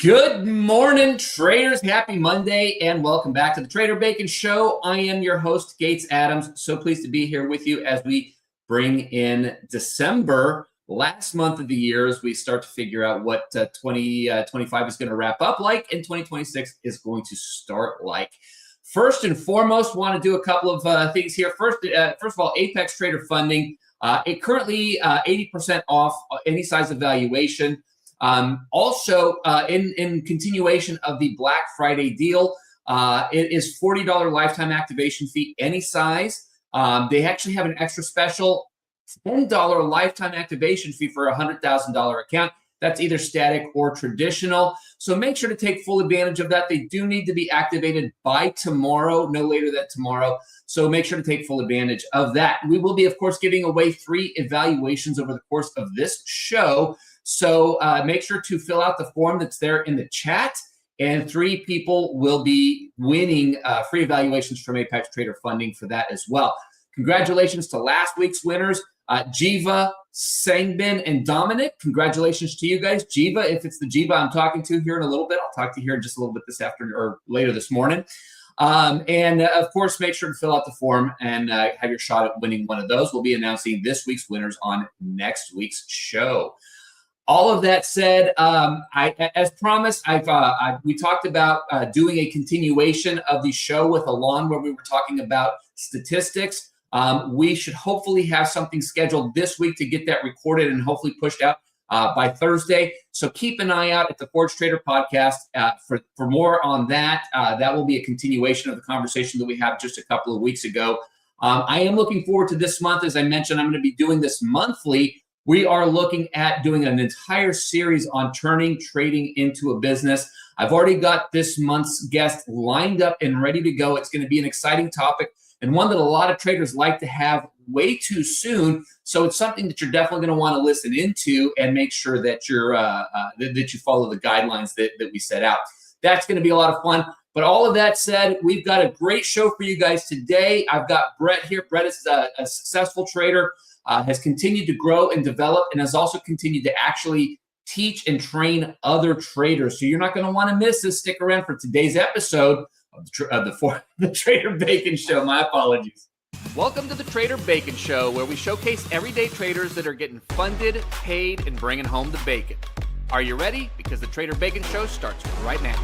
Good morning, traders. Happy Monday, and welcome back to the Trader Bacon Show. I am your host, Gates Adams. So pleased to be here with you as we bring in December, last month of the year, as we start to figure out what 2025 is going to wrap up like and 2026 is going to start like. First and foremost, want to do a couple of things here. First of all, Apex Trader Funding. It currently 80% off any size evaluation. Also, in continuation of the Black Friday deal, it is $40 lifetime activation fee, any size. They actually have an extra special $10 lifetime activation fee for a $100,000 account. That's either static or traditional. So make sure to take full advantage of that. They do need to be activated by tomorrow, no later than tomorrow. So make sure to take full advantage of that. We will be, of course, giving away 3 evaluations over the course of this show. So make sure to fill out the form that's there in the chat, and 3 people will be winning free evaluations from Apex Trader Funding for that as well. Congratulations to last week's winners, Jiva, Sangbin, and Dominic. Congratulations to you guys. Jiva, if it's the Jiva I'm talking to here in a little bit, I'll talk to you here in just a little bit this afternoon or later this morning. And of course, make sure to fill out the form and have your shot at winning one of those. We'll be announcing this week's winners on next week's show. All of that said, as promised, we talked about doing a continuation of the show with Alon where we were talking about statistics. We should hopefully have something scheduled this week to get that recorded and hopefully pushed out by Thursday. So keep an eye out at the Forge Trader podcast for more on that. That will be a continuation of the conversation that we had just a couple of weeks ago. I am looking forward to this month. As I mentioned, I'm going to be doing this monthly. We are looking at doing an entire series on turning trading into a business. I've already got this month's guest lined up and ready to go. It's going to be an exciting topic and one that a lot of traders like to have way too soon. So it's something that you're definitely going to want to listen into and make sure that you're that you follow the guidelines that we set out. That's going to be a lot of fun. But all of that said, we've got a great show for you guys today. I've got Brett here. Brett is a successful trader. Has continued to grow and develop and has also continued to actually teach and train other traders. So you're not going to want to miss this. Stick around for today's episode of the Trader Bacon Show. My apologies. Welcome to the Trader Bacon Show, where we showcase everyday traders that are getting funded, paid, and bringing home the bacon. Are you ready? Because the Trader Bacon Show starts right now.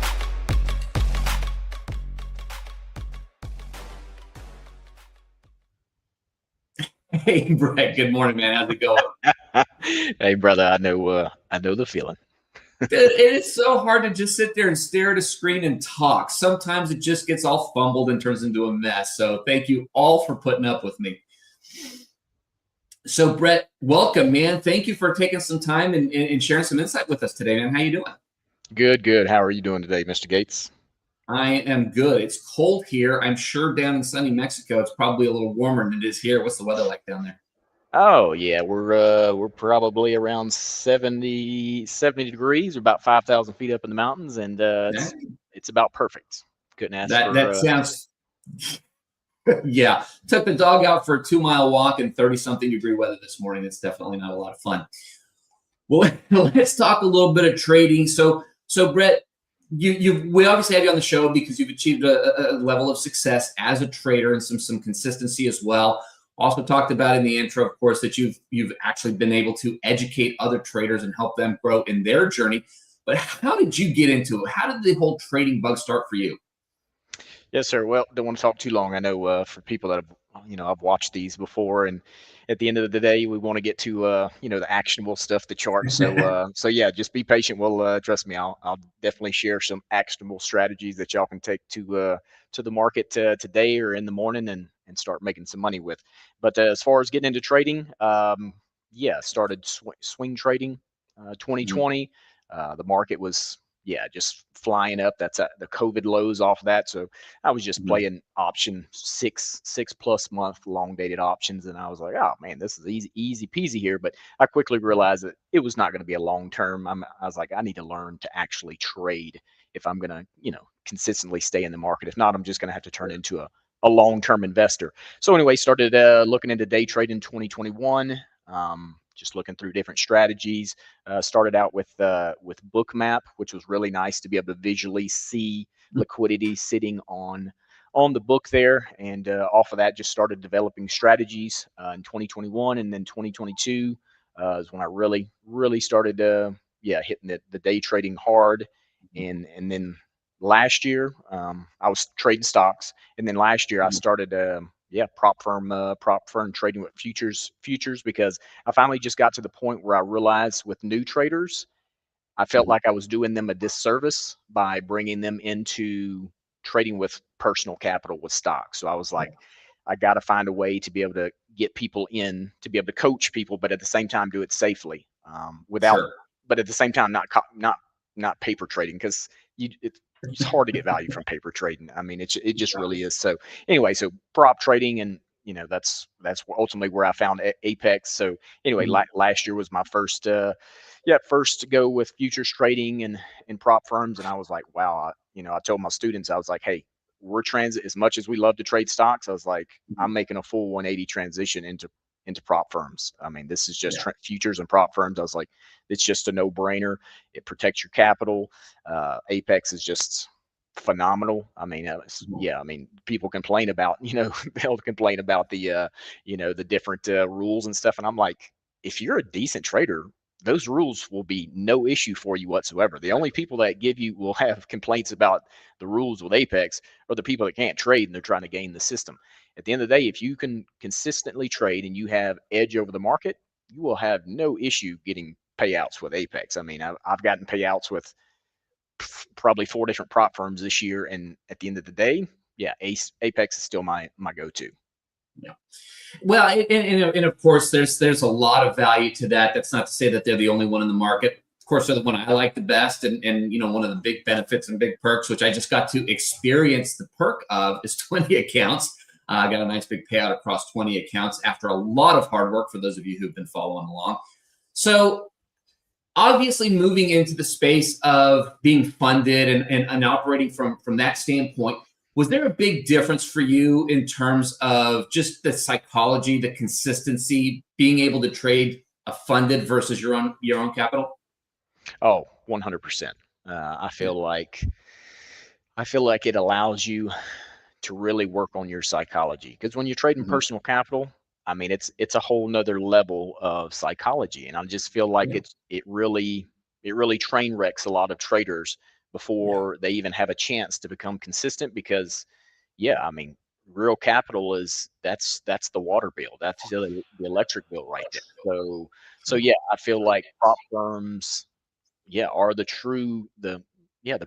Hey, Brett. Good morning, man. How's it going? Hey, brother. I know the feeling. It is so hard to just sit there and stare at a screen and talk. Sometimes it just gets all fumbled and turns into a mess. So thank you all for putting up with me. So, Brett, welcome, man. Thank you for taking some time and sharing some insight with us today, man. How you doing? Good. How are you doing today, Mr. Gates? I am good. It's cold here. I'm sure down in sunny Mexico, it's probably a little warmer than it is here. What's the weather like down there? Oh yeah, we're probably around 70 degrees, about 5,000 feet up in the mountains, and it's about perfect. Couldn't ask for that sounds. Yeah, took the dog out for a 2-mile walk in 30-something degree weather this morning. It's definitely not a lot of fun. Well, let's talk a little bit of trading. So Brett, we obviously have you on the show because you've achieved a level of success as a trader and some consistency as well. Also talked about in the intro, of course, that you've actually been able to educate other traders and help them grow in their journey. But how did you get into it? How did the whole trading bug start for you? Yes, sir. Well, don't want to talk too long. I know for people that have, I've watched these before, and at the end of the day, we want to get to, the actionable stuff, the charts. So yeah, just be patient. Well, trust me, I'll definitely share some actionable strategies that y'all can take to the market today or in the morning and start making some money with. But as far as getting into trading, started swing trading 2020. The market was just flying up. That's the COVID lows off of that. So I was just playing option six plus month long dated options. And I was like, oh man, this is easy peasy here. But I quickly realized that it was not going to be a long term. I was like, I need to learn to actually trade if I'm going to, consistently stay in the market. If not, I'm just going to have to turn into a long-term investor. So anyway, started looking into day trade in 2021. just looking through different strategies. Started out with Bookmap, which was really nice to be able to visually see liquidity sitting on the book there, and off of that just started developing strategies in 2021, and then 2022 is when I really started hitting the day trading hard, and then last year I was trading stocks, and then last year I started prop firm trading with futures because I finally just got to the point where I realized with new traders I felt like I was doing them a disservice by bringing them into trading with personal capital with stocks. So I was like, I got to find a way to be able to get people in, to be able to coach people, but at the same time do it safely, without, Sure. but at the same time not paper trading, because it's hard to get value from paper trading. I mean, it just really is. So anyway, so prop trading, and that's ultimately where I found Apex. So anyway, last year was my first first to go with futures trading and prop firms, and I was like, wow. I told my students, I was like, hey, we're as much as we love to trade stocks, I was like, I'm making a full 180 transition into prop firms. I mean, this is just futures and prop firms. I was like, it's just a no-brainer. It protects your capital. Apex is just phenomenal. I mean, I mean, people complain about, they'll complain about the the different rules and stuff, and I'm like, if you're a decent trader, those rules will be no issue for you whatsoever. The only people that will have complaints about the rules with Apex are the people that can't trade and they're trying to game the system. At the end of the day, if you can consistently trade and you have edge over the market, you will have no issue getting payouts with Apex. I mean, I've gotten payouts with probably 4 different prop firms this year, and at the end of the day, Apex is still my go-to. Yeah. Well, and of course, there's a lot of value to that. That's not to say that they're the only one in the market. Of course, they're the one I like the best, and one of the big benefits and big perks, which I just got to experience the perk of, is 20 accounts. I got a nice big payout across 20 accounts after a lot of hard work for those of you who've been following along. So obviously moving into the space of being funded and operating from that standpoint, was there a big difference for you in terms of just the psychology, the consistency, being able to trade a funded versus your own capital? Oh, 100%. I feel like it allows you to really work on your psychology, because when you're trading personal capital, I mean, it's a whole nother level of psychology, and I just feel like it really train wrecks a lot of traders before they even have a chance to become consistent. Because I mean, real capital that's the water bill, that's the electric bill right there. So I feel like prop firms are the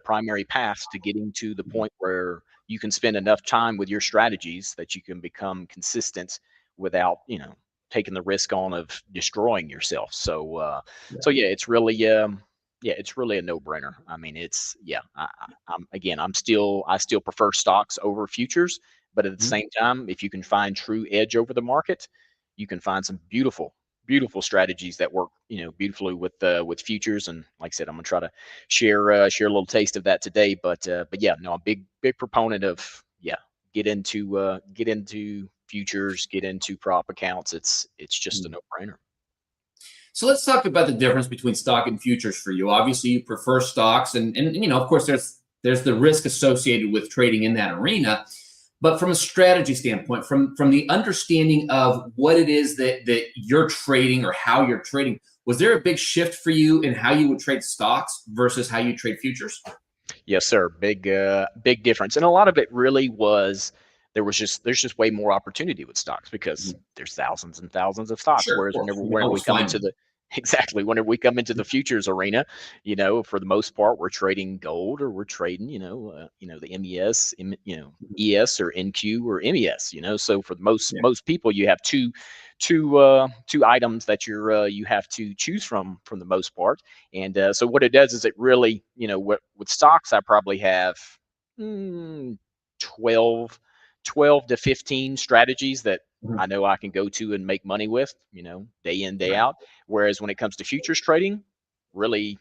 primary path to getting to the point where you can spend enough time with your strategies that you can become consistent without taking the risk on of destroying yourself. It's really it's really a no-brainer. I mean, I still prefer stocks over futures, but at the same time, if you can find true edge over the market, you can find some beautiful strategies that work beautifully with futures. And like I said, I'm gonna try to share a little taste of that today. But no, I'm a big proponent of get into futures, get into prop accounts. It's just a no-brainer. So let's talk about the difference between stock and futures for you. Obviously, you prefer stocks, and of course, there's the risk associated with trading in that arena. But from a strategy standpoint, from the understanding of what it is that you're trading or how you're trading, was there a big shift for you in how you would trade stocks versus how you trade futures? Yes, sir. Big difference. And a lot of it really was there's just way more opportunity with stocks because there's thousands and thousands of stocks. Sure, of Whereas course. You can whenever we always come find into them. the exactly whenever we come into the futures arena, for the most part, we're trading gold, or we're trading, the MES, ES or NQ or MES, So for the most people, you have two items that you have to choose from the most part. And so what it does is it really, with stocks, I probably have 12 to 15 strategies that I know I can go to and make money with, day in, day Right. out. Whereas when it comes to futures trading, really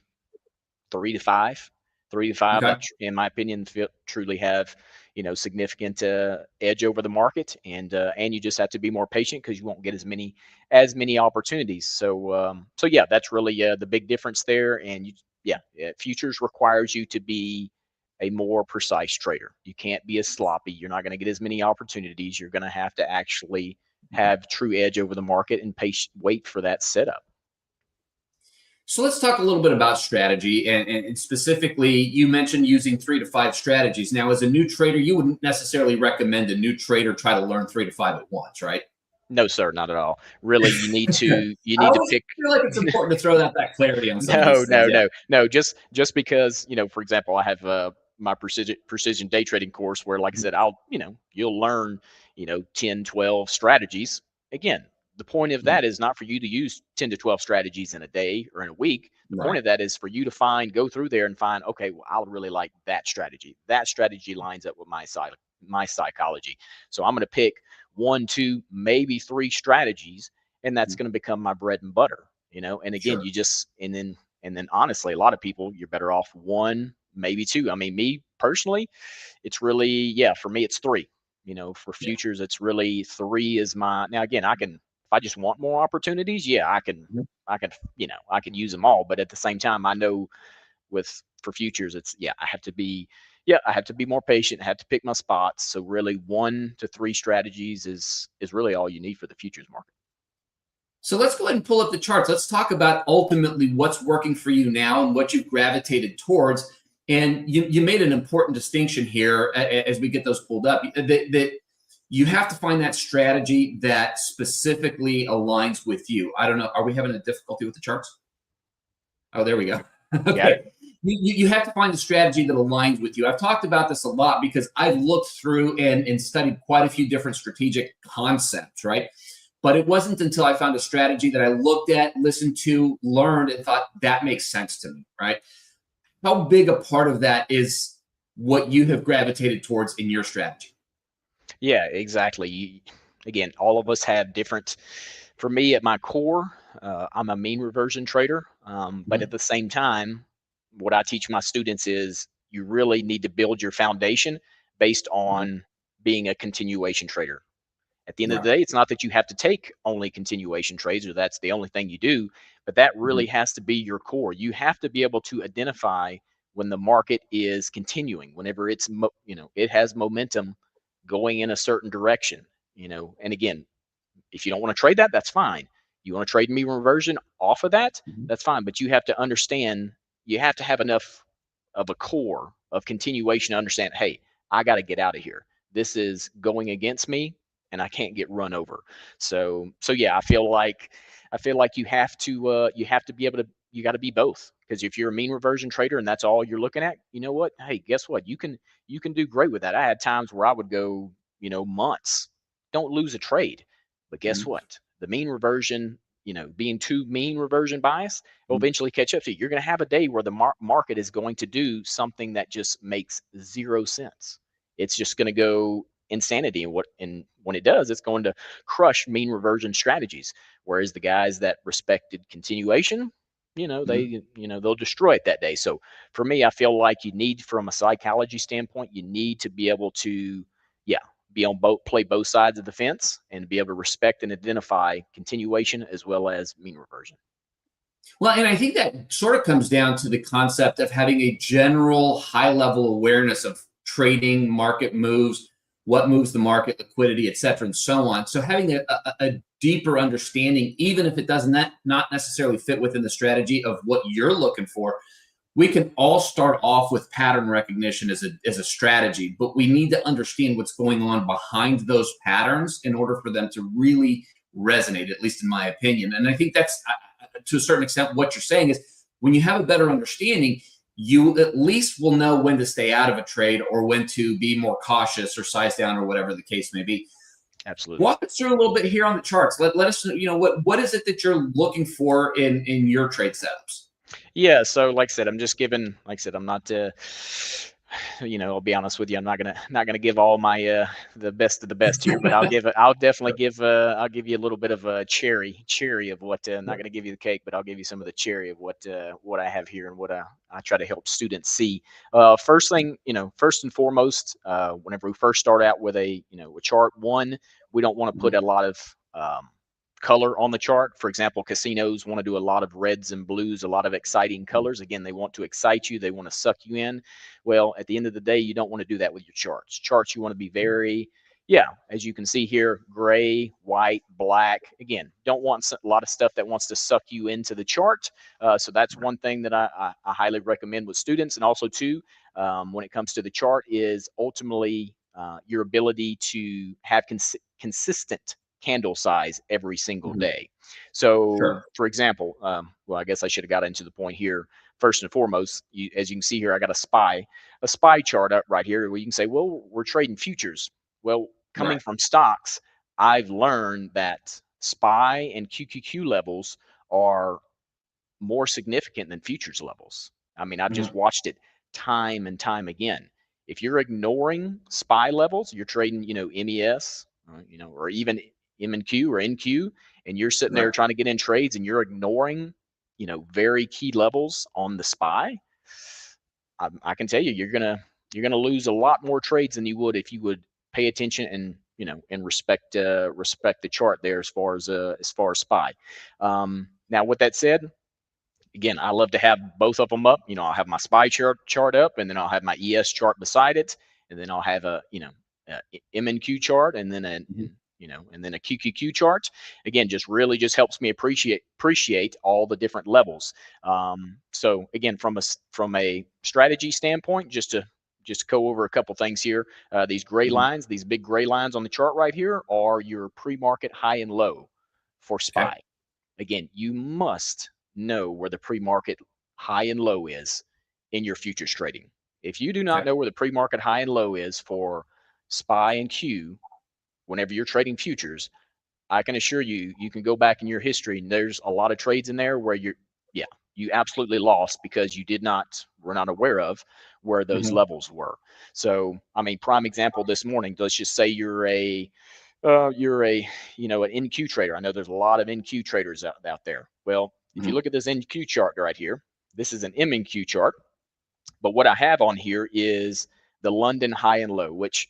3 to 5, 3 to 5 Okay. that, in my opinion, truly have, significant edge over the market, and you just have to be more patient because you won't get as many opportunities. So yeah, that's really the big difference there. And futures requires you to be a more precise trader. You can't be as sloppy. You're not going to get as many opportunities. You're going to have to actually have true edge over the market and wait for that setup. So let's talk a little bit about strategy, and specifically, you mentioned using 3 to 5 strategies. Now, as a new trader, you wouldn't necessarily recommend a new trader try to learn 3 to 5 at once, right? No, sir, not at all. Really, you need to I always pick. feel like it's important to throw that clarity on some of No, these things. no, Yeah. no. Just because, for example, I have my precision day trading course where, like I said, you'll learn, 10, 12 strategies. Again, the point of that is not for you to use 10 to 12 strategies in a day or in a week. The point Right. of that is for you to go through there and find, okay, well, I really like that strategy. That strategy lines up with my psychology. So I'm going to pick 1, 2, maybe 3 strategies, and that's going to become my bread and butter. And again, Sure. and then honestly, a lot of people, you're better off 1, maybe 2. I mean, me personally, it's really, for me, it's 3. For Yeah. futures, it's really 3 is now again, if I just want more opportunities, I can use them all. But at the same time, I know for futures, I have to be more patient, I have to pick my spots. So really 1 to 3 strategies is really all you need for the futures market. So let's go ahead and pull up the charts. Let's talk about ultimately what's working for you now and what you've gravitated towards. And you made an important distinction here as we get those pulled up, that you have to find that strategy that specifically aligns with you. I don't know. Are we having a difficulty with the charts? Oh, there we go. Okay. You have to find a strategy that aligns with you. I've talked about this a lot because I've looked through and studied quite a few different strategic concepts, right? But it wasn't until I found a strategy that I looked at, listened to, learned, and thought that makes sense to me, right? How big a part of that is what you have gravitated towards in your strategy? Yeah, exactly. Again, all of us have different. For me, at my core, I'm a mean reversion trader. But at the same time, what I teach my students is you really need to build your foundation based on being a continuation trader. At the end of the Right. day, it's not that you have to take only continuation trades or that's the only thing you do, but that really has to be your core. You have to be able to identify when the market is continuing, whenever it has momentum going in a certain direction, and again, if you don't want to trade that, that's fine. You want to trade mean reversion off of that, that's fine. But you have to understand, you have to have enough of a core of continuation to understand, hey, I got to get out of here. This is going against me and I can't get run over. So yeah, I feel like you have to be able to, you got to be both. Because if you're a mean reversion trader and that's all you're looking at, you know what? Hey, guess what? You can do great with that. I had times where I would go, months, don't lose a trade. But guess what? The mean reversion, being too mean reversion bias will eventually catch up to you. You're going to have a day where the market is going to do something that just makes 0 sense. It's just going to go insanity. And when it does, it's going to crush mean reversion strategies. Whereas the guys that respected continuation, they'll destroy it that day. So for me, I feel like you need, from a psychology standpoint, you need to be able to, play both sides of the fence and be able to respect and identify continuation as well as mean reversion. Well, and I think that sort of comes down to the concept of having a general high level awareness of trading, market moves, what moves the market, liquidity, et cetera, and so on. So having a deeper understanding, even if it does not necessarily fit within the strategy of what you're looking for, we can all start off with pattern recognition as a strategy, but we need to understand what's going on behind those patterns in order for them to really resonate, at least in my opinion. And I think that's, to a certain extent, what you're saying is when you have a better understanding, you at least will know when to stay out of a trade or when to be more cautious or size down or whatever the case may be. Absolutely. Walk us through a little bit here on the charts. Let us know, what is it that you're looking for in your trade setups? Yeah, so like I said, I'm just giving, like I said, I'm not I'll be honest with you. I'm not gonna give all my the best of the best here, but I'll definitely I'll give you a little bit of a cherry of what. I'm not gonna give you the cake, but I'll give you some of the cherry of what I have here and what I try to help students see. First thing, first and foremost, whenever we first start out with a chart, one, we don't want to put a lot of color on the chart. For example, casinos want to do a lot of reds and blues, a lot of exciting colors. Again, they want to excite you, they want to suck you in. Well, at the end of the day, you don't want to do that with your charts. Charts, you want to be very, as you can see here, gray, white, black. Again, don't want a lot of stuff that wants to suck you into the chart. So that's one thing that I highly recommend with students. And also, too, when it comes to the chart, is ultimately your ability to have consistent candle size every single day. So, Sure. for example, well, I guess I should have got into the point here. First and foremost, as you can see here, I got a SPY chart up right here where you can say, well, we're trading futures. Well, coming Right. from stocks, I've learned that SPY and QQQ levels are more significant than futures levels. I mean, I've just watched it time and time again. If you're ignoring SPY levels, you're trading, MES, or even MNQ or NQ, and you're sitting there Right. trying to get in trades and you're ignoring, very key levels on the SPY. I can tell you, you're gonna lose a lot more trades than you would if you would pay attention and and respect the chart there as far as SPY. Now, with that said, again, I love to have both of them up. I'll have my SPY chart up, and then I'll have my ES chart beside it, and then I'll have a MNQ chart, and then and then a QQQ chart. Again, just helps me appreciate all the different levels. So again, from a strategy standpoint, just go over a couple things here. These gray lines, these big gray lines on the chart right here, are your pre-market high and low for Okay. SPY. Again, you must know where the pre-market high and low is in your futures trading. If you do not Okay. know where the pre-market high and low is for SPY and Q, whenever you're trading futures, I can assure you, you can go back in your history and there's a lot of trades in there where you absolutely lost because you were not aware of where those levels were. So, I mean, prime example this morning, let's just say you're an NQ trader. I know there's a lot of NQ traders out there. Well, if you look at this NQ chart right here, this is an MNQ chart. But what I have on here is the London high and low, which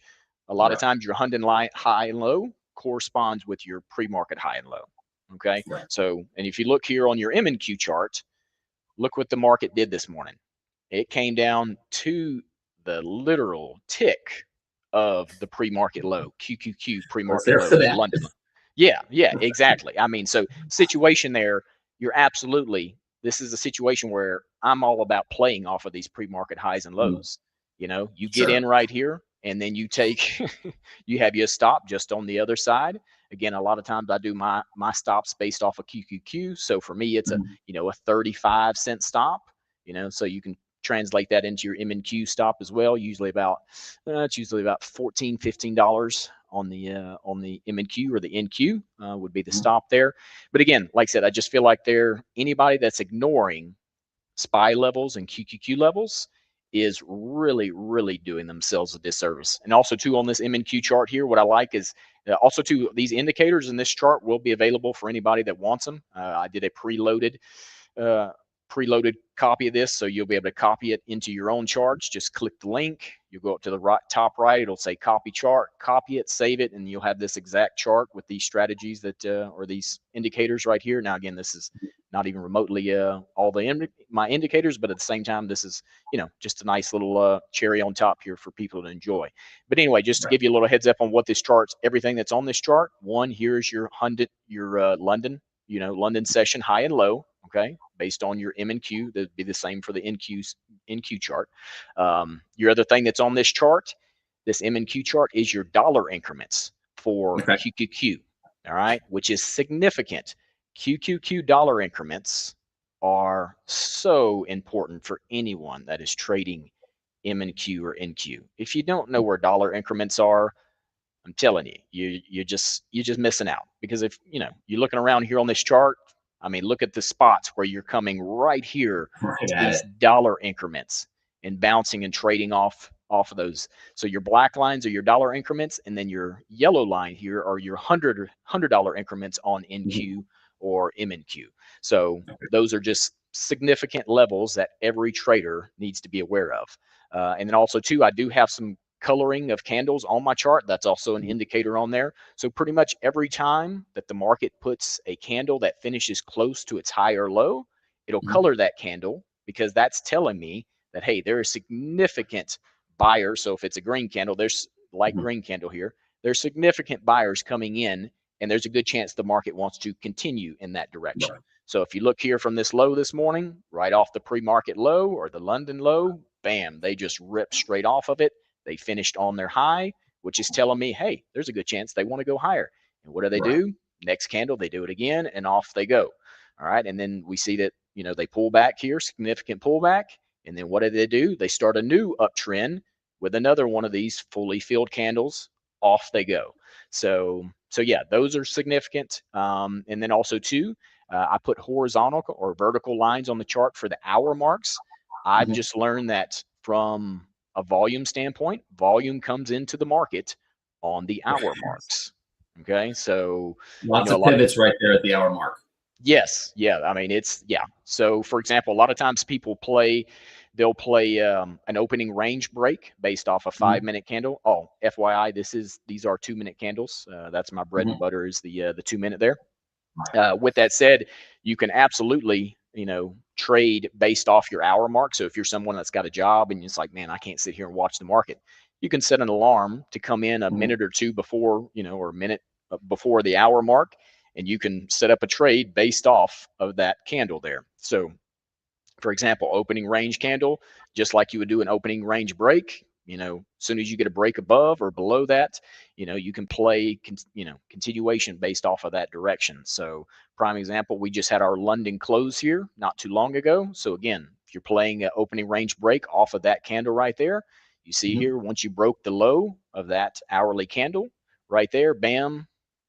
a lot of Right. times your London high and low corresponds with your pre-market high and low. Okay. Right. So, and if you look here on your MNQ chart, look what the market did this morning. It came down to the literal tick of the pre-market low, QQQ I was pre-market there low, for the that. London. Yeah, exactly. I mean, so situation there, you're absolutely, this is a situation where I'm all about playing off of these pre-market highs and lows. You get in Sure. right here and then you take, you have your stop just on the other side. Again, a lot of times I do my stops based off of QQQ. So for me, it's a 35-cent stop, so you can translate that into your M&Q stop as well. It's usually about $14-15 on the M&Q, or the NQ would be the stop there. But again, like I said, I just feel like anybody that's ignoring SPY levels and QQQ levels is really, really doing themselves a disservice. And also, too, on this M&Q chart here, what I like is also, too, these indicators in this chart will be available for anybody that wants them. I did a uh, preloaded copy of this, so you'll be able to copy it into your own charts. Just click the link. You'll go up to the top right. It'll say copy chart. Copy it, save it, and you'll have this exact chart with these strategies or these indicators right here. Now, again, this is not even remotely all my indicators, but at the same time, this is just a nice little cherry on top here for people to enjoy. But anyway, just to Right. give you a little heads up on what this chart's, everything that's on this chart. One, here's your London, London session high and low. Okay, based on your M&Q, that'd be the same for the NQ chart. Your other thing that's on this chart, this M&Q chart, is your dollar increments for Okay. QQQ. All right, which is significant. QQQ dollar increments are so important for anyone that is trading M&Q or NQ. If you don't know where dollar increments are, I'm telling you, you're just missing out. Because if you're looking around here on this chart, I mean, look at the spots where you're coming right here Right to at these it. dollar increments. and bouncing and trading off of those. So your black lines are your dollar increments, and then your yellow line here are your $100 increments on NQ or MNQ. So those are just significant levels that every trader needs to be aware of. And then also too, I do have some coloring of candles on my chart. That's also an indicator on there. So pretty much every time that the market puts a candle that finishes close to its high or low, it'll color that candle, because that's telling me that, hey, there is significant buyers. So if it's a green candle, there's light green candle here, there's significant buyers coming in, and there's a good chance the market wants to continue in that direction. Right. So if you look here from this low this morning, right off the pre-market low or the London low, bam, they just ripped straight off of it. They finished on their high, which is telling me, hey, there's a good chance they want to go higher. And what do? Next candle, they do it again, and off they go. All right. And then we see that, they pull back here, significant pullback. And then what do? They start a new uptrend with another one of these fully filled candles. Off they go. So yeah, those are significant. And then also too, I put horizontal or vertical lines on the chart for the hour marks. I've just learned that from a volume standpoint, volume comes into the market on the hour marks. Okay. So lots of pivots right there at the hour mark. Yes. Yeah. I mean, so for example, a lot of times they'll play an opening range break based off a 5-minute candle. Oh, FYI, these are 2-minute candles. That's my bread and butter, is the 2-minute there. With that said, you can absolutely, trade based off your hour mark. So if you're someone that's got a job and it's like, man, I can't sit here and watch the market, you can set an alarm to come in a minute or two before, or a minute before the hour mark, and you can set up a trade based off of that candle there. So for example, opening range candle, just like you would do an opening range break, as soon as you get a break above or below that, you can play, continuation based off of that direction. So prime example, we just had our London close here not too long ago. So again, if you're playing an opening range break off of that candle right there, you see here, once you broke the low of that hourly candle right there, bam,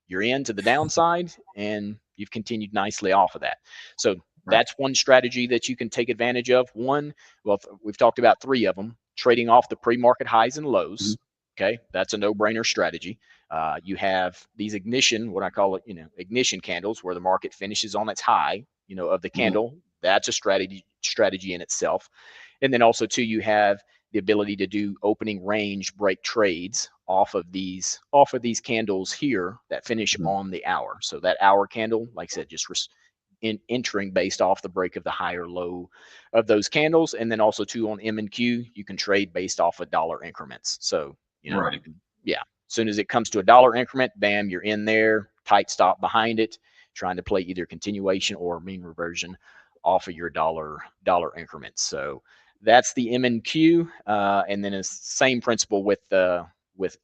you're into the downside and you've continued nicely off of that. So that's one strategy that you can take advantage of. We've talked about 3 of them: trading off the pre-market highs and lows. Okay, that's a no-brainer strategy. You have these ignition, what I call it, ignition candles, where the market finishes on its high, of the candle. That's a strategy in itself. And then also too, you have the ability to do opening range break trades off of these candles here that finish on the hour. So that hour candle, like I said, just entering based off the break of the high or low of those candles. And then also too, on M and Q, you can trade based off of dollar increments. So you can, as soon as it comes to a dollar increment, bam, you're in there, tight stop behind it, trying to play either continuation or mean reversion off of your dollar increments. So that's the M and Q. And then it's the same principle with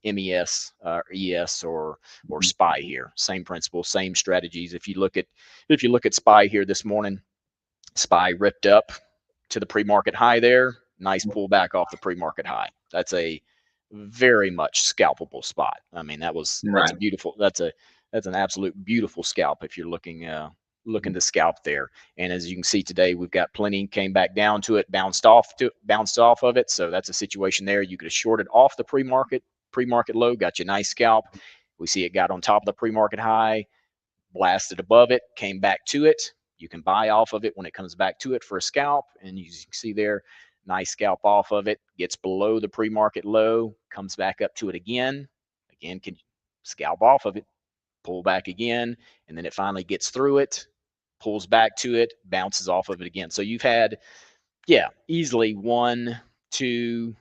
MES, ES, or SPY here. Same principle, same strategies. If you look at SPY here this morning, SPY ripped up to the pre-market high there. Nice pullback off the pre-market high. That's a very much scalpable spot. I mean, that's a beautiful. That's an absolute beautiful scalp if you're looking to scalp there. And as you can see today, we've got plenty, came back down to it, bounced off of it. So that's a situation there. You could have shorted off the pre-market low, got you a nice scalp. We see it got on top of the pre-market high, blasted above it, came back to it. You can buy off of it when it comes back to it for a scalp. And you can see there, nice scalp off of it, gets below the pre-market low, comes back up to it again, can scalp off of it, pull back again, and then it finally gets through it, pulls back to it, bounces off of it again. So you've had, easily 1, 2,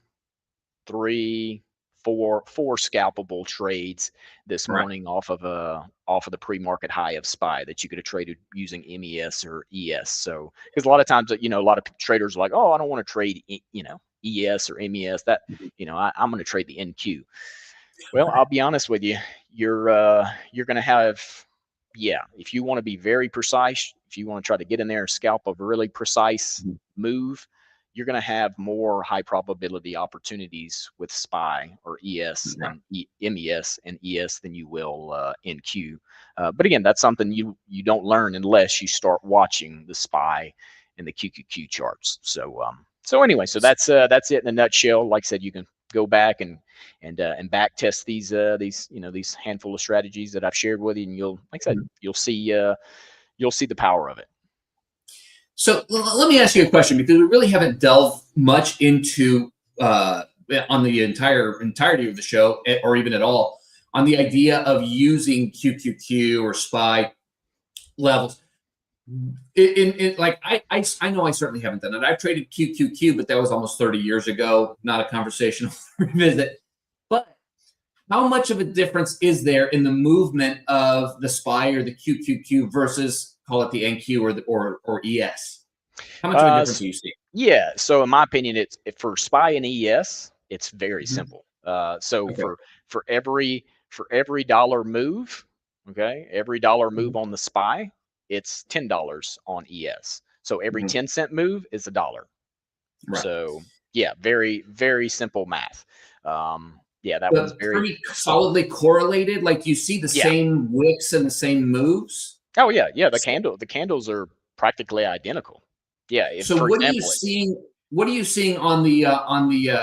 3, 4 scalpable trades this morning off of the pre-market high of SPY that you could have traded using MES or ES. So because a lot of times, a lot of traders are like, oh, I don't want to trade, ES or MES. That, I'm going to trade the NQ. Well, I'll be honest with you. You're going to have, if you want to be very precise, if you want to try to get in there and scalp a really precise move, you're going to have more high probability opportunities with SPY or ES than MES and ES than you will NQ. But again, that's something you don't learn unless you start watching the SPY and the QQQ charts. So So anyway, so that's it in a nutshell. Like I said, you can go back and back test these handful of strategies that I've shared with you, and like I said, Mhm. you'll see the power of it. So let me ask you a question, because we really haven't delved much into on the entirety of the show, or even at all, on the idea of using QQQ or SPY levels. Like I know I certainly haven't done it. I've traded QQQ, but that was almost 30 years ago. Not a conversation I'll revisit. But how much of a difference is there in the movement of the SPY or the QQQ versus, call it the NQ or ES? How much of a difference do you see? Yeah. So in my opinion, for SPY and ES, it's very Mhm. simple. So Okay. for every dollar move, okay, every dollar Mhm. move on the SPY, it's $10 on ES. So every Mhm. 10-cent move is $1. Right. So yeah, very, very simple math. Yeah, that one's But very pretty solidly correlated. Like you see the yeah. same wicks and the same moves. Oh yeah, yeah. The So, candles are practically identical. Yeah. If so for what are you example, seeing? What are you seeing on the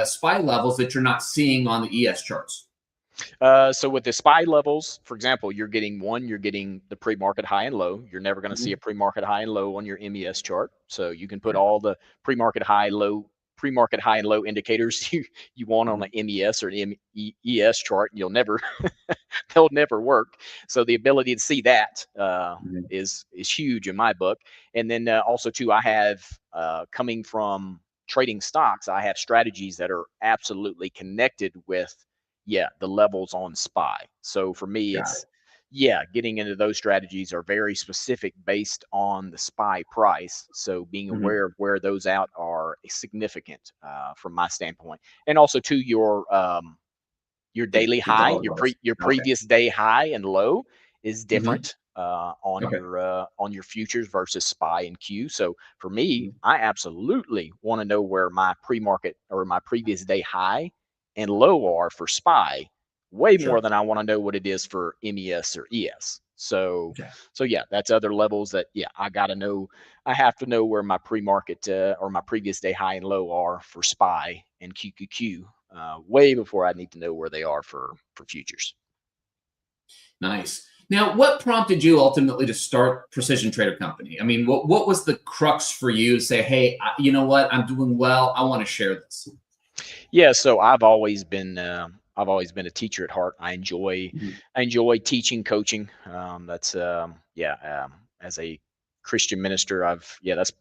SPY levels that you're not seeing on the ES charts? So with the SPY levels, for example, you're getting the pre-market high and low. You're never going to see a Mhm. pre-market high and low on your MES chart. So you can put Right. all the pre-market high and low indicators you want on Mhm. an MES or an ES chart, and they'll never work. So the ability to see that Mhm. is huge in my book. And then also too, I have coming from trading stocks, I have strategies that are absolutely connected with the levels on SPY. So for me, Got it. getting into those strategies are very specific based on the SPY price. So being Mhm. aware of where those out are significant from my standpoint, and also to your daily The high, dollar levels. your Okay. previous day high and low is Mhm. different Okay. on your futures versus SPY and Q. So for me, Mhm. I absolutely want to know where my pre-market or my previous day high and low are for SPY, way more Sure. than I want to know what it is for MES or ES. Okay. So yeah, that's other levels that I got to know. I have to know where my pre-market or my previous day high and low are for SPY and QQQ way before I need to know where they are for futures. Nice. Now, what prompted you ultimately to start Precision Trader Company? I mean, what was the crux for you to say, "Hey, you know what? I'm doing well. I want to share this." Yeah, so I've always been a teacher at heart. Mhm. I enjoy teaching, coaching. That's as a Christian minister, that's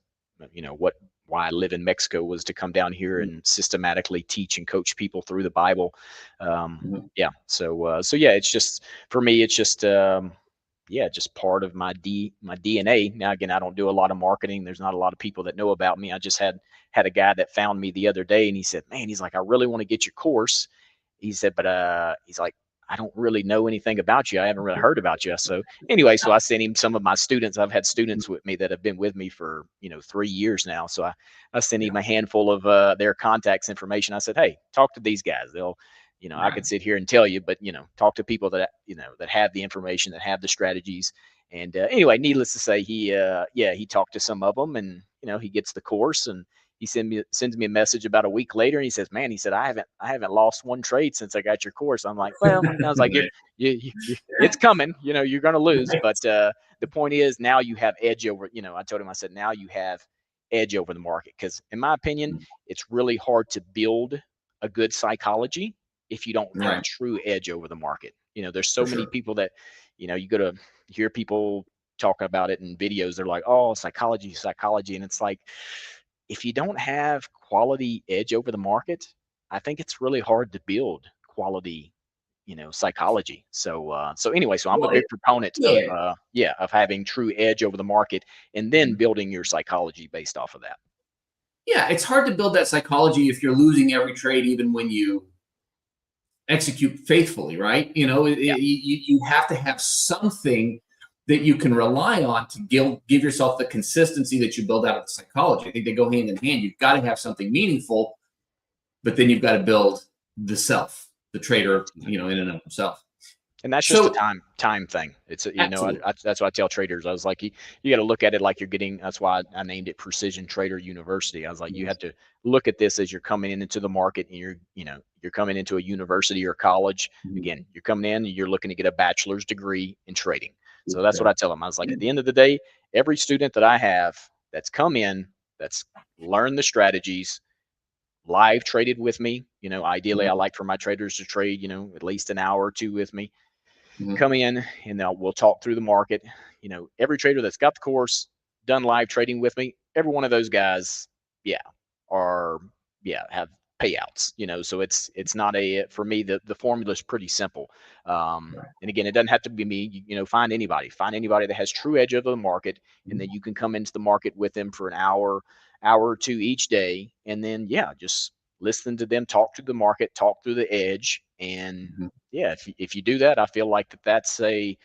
what why I live in Mexico was to come down here Mhm. and systematically teach and coach people through the Bible. Mhm. So yeah, it's just for me, it's just just part of my DNA. Now again, I don't do a lot of marketing. There's not a lot of people that know about me. I just had a guy that found me the other day, and he said, "Man," he's like, "I really want to get your course." He said, "But he's like, I don't really know anything about you. I haven't really heard about you." So anyway, so I sent him some of my students. I've had students with me that have been with me for 3 years now. So I sent him Yeah. a handful of their contacts information. I said, "Hey, talk to these guys. They'll." I Yeah. could sit here and tell you, but talk to people that that have the information, that have the strategies. And anyway, needless to say, he talked to some of them, and he gets the course, and he sends me a message about a week later, and he says, "Man," he said, "I haven't lost one trade since I got your course." I'm like, "Well," I was like, Nice. it's coming. You're going to lose, but Nice. the point is now you have edge over. I told him, I said, now you have edge over the market because, in my opinion, it's really hard to build a good psychology if you don't have Right. true edge over the market. There's so For many sure. people that you go to hear people talking about it in videos. They're like, "Oh, psychology, psychology," and it's like, if you don't have quality edge over the market, I think it's really hard to build quality, psychology. So anyway, so I'm a Well, big proponent of yeah. of having true edge over the market and then building your psychology based off of that. Yeah, it's hard to build that psychology if you're losing every trade, even when you execute faithfully, right? Yeah. You have to have something that you can rely on to give yourself the consistency that you build out of the psychology. I think they go hand in hand. You've got to have something meaningful, but then you've got to build the self, the trader, in and of himself. And that's just a So time thing. It's absolutely. that's what I tell traders. I was like, you got to look at it like you're getting. That's why I named it Precision Trader University. I was like, you Yes. have to look at this as you're coming into the market, and you're coming into a university or college. Mhm. Again, you're coming in and you're looking to get a bachelor's degree in trading. So that's what Okay. I tell them. I was like, Yeah. at the end of the day, every student that I have that's come in, that's learned the strategies, live traded with me. Ideally, Mhm. I like for my traders to trade, at least an hour or two with me, Mhm. come in, and we'll talk through the market. Every trader that's got the course, done live trading with me, every one of those guys, yeah, are have payouts. So it's not for me, the formula is pretty simple. Right. And again, it doesn't have to be me. Find anybody that has true edge of the market, and Mhm. then you can come into the market with them for an hour or two each day, and then just listen to them talk to the market, talk through the edge, and Mhm. yeah, if you do that, I feel like that's a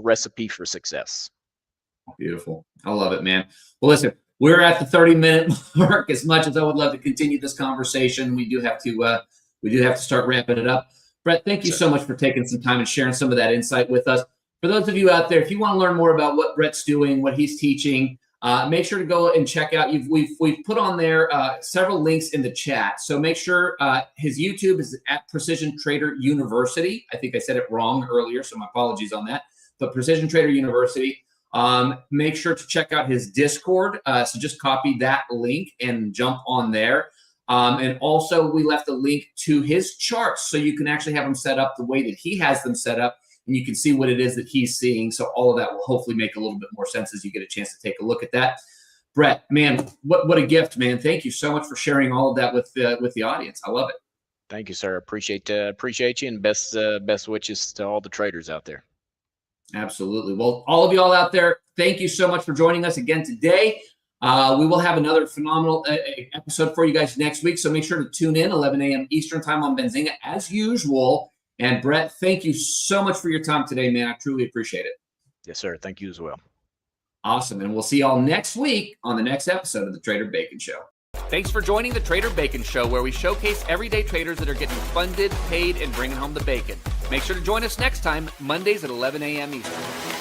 recipe for success. Beautiful. I love it, man. Well, listen, we're at the 30-minute mark. As much as I would love to continue this conversation, we do have to start wrapping it up. Brett, thank you So so much for taking some time and sharing some of that insight with us. For those of you out there, if you want to learn more about what Brett's doing, what he's teaching, make sure to go and check out. We've put on there several links in the chat. So make sure his YouTube is at Precision Trader University. I think I said it wrong earlier, so my apologies on that. But Precision Trader University. Make sure to check out his Discord. So just copy that link and jump on there. And also, we left a link to his charts so you can actually have them set up the way that he has them set up, and you can see what it is that he's seeing. So all of that will hopefully make a little bit more sense as you get a chance to take a look at that. Brett, man, what a gift, man! Thank you so much for sharing all of that with the audience. I love it. thank you, sir. Appreciate you, and best wishes to all the traders out there. Absolutely. Well, all of y'all out there, thank you so much for joining us again today. We will have another phenomenal episode for you guys next week. So make sure to tune in 11 a.m. Eastern time on Benzinga as usual. And Brett, thank you so much for your time today, man. I truly appreciate it. Yes, sir. Thank you as well. Awesome. And we'll see y'all next week on the next episode of the Trader Bacon Show. Thanks for joining the Trader Bacon Show, where we showcase everyday traders that are getting funded, paid, and bringing home the bacon. Make sure to join us next time, Mondays at 11 a.m. Eastern.